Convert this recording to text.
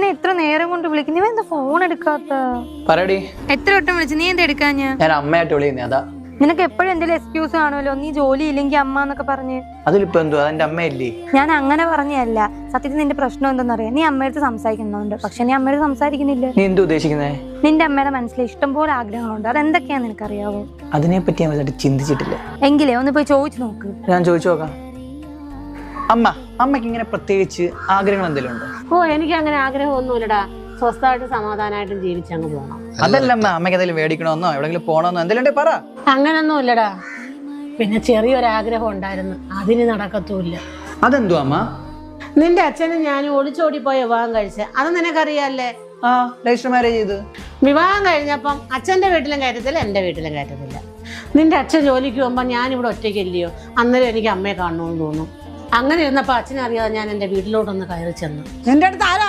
നിന്നെ ഇത്ര നേരം കൊണ്ട് വിളിക്കുന്നു, നീ എന്താ ഫോൺ എടുക്കാത്ത? പറയടി. എത്ര വട്ടം വിളിച്ചു, നീ എന്താ എടുക്കാൻ? ഞാൻ അമ്മയായിട്ട് വിളിക്കുന്നേ. അതാ നിനക്ക് എപ്പോഴും എന്തെങ്കിലും എക്സ്ക്യൂസ് കാണുമല്ലോ, നീ ജോലി ഇല്ലെങ്കിൽ അമ്മ എന്നൊക്കെ പറഞ്ഞ്. അതിലിപ്പോ എന്തോ അതെന്റെ അമ്മയല്ലേ? ഞാൻ അങ്ങനെ പറഞ്ഞല്ല, സത്യത്തിൽ നിന്റെ പ്രശ്നം എന്തെന്നറിയാം. നീ അമ്മയടുത്ത് സംസാരിക്കുന്നുണ്ട്, പക്ഷെ നീ അമ്മയോട് സംസാരിക്കുന്നില്ല. നീ എന്താ ഉദ്ദേശിക്കുന്നേ? നിന്റെ അമ്മയുടെ മനസ്സിൽ ഇഷ്ടംപോലെ ആഗ്രഹങ്ങളുണ്ട്, അതെന്തൊക്കെയാന്ന് നിനക്കറിയാവോ? അതിനെപ്പറ്റി ഞാൻ ചിന്തിച്ചിട്ടില്ല. എങ്കിലേ ഒന്ന് പോയി ചോദിച്ചു നോക്ക്. ഞാൻ ചോദിച്ചു നോക്കാം. അമ്മയ്ക്ക് ഇങ്ങനെ പ്രത്യേകിച്ച് ആഗ്രഹങ്ങൾ എന്തെങ്കിലും ഉണ്ടോ? ഓ, എനിക്ക് അങ്ങനെ ആഗ്രഹമൊന്നുമില്ലടാ. സ്വസ്ഥമായിട്ട് സമാധാനമായിട്ടും ജീവിച്ചങ്ങ് പോകണം. അതല്ല അമ്മയ്ക്ക് എന്തെങ്കിലും മേടിക്കണമെന്നോ എവിടെങ്കിലും പോകണമെന്നോ എന്തെങ്കിലും പറ. അങ്ങനൊന്നും ഇല്ലടാ. പിന്നെ ചെറിയൊരാഗ്രഹം ഉണ്ടായിരുന്നു, അതിന് നടക്കത്തുമില്ല. അതെന്തോ അമ്മ? നിന്റെ അച്ഛനും ഞാനും ഒളിച്ചോടി പോയ വിവാഹം കഴിച്ച അത് നിനക്കറിയാല്ലേ? രജിസ്റ്റർ മാരേജ് ചെയ്ത് വിവാഹം കഴിഞ്ഞപ്പം അച്ഛൻ്റെ വീട്ടിലും കയറ്റത്തില്ല, എൻ്റെ വീട്ടിലും കയറ്റത്തില്ല. നിന്റെ അച്ഛൻ ജോലിക്ക് പോകുമ്പോൾ ഞാനിവിടെ ഒറ്റയ്ക്കില്ലയോ, അന്നേരം എനിക്ക് അമ്മയെ കാണണമെന്ന് തോന്നും. അങ്ങനെ ഇരുന്നപ്പോൾ അച്ഛനറിയാതെ ഞാൻ എൻ്റെ വീട്ടിലോട്ടൊന്ന് കയറി ചെന്നു. എൻ്റെ അടുത്ത് ആരാ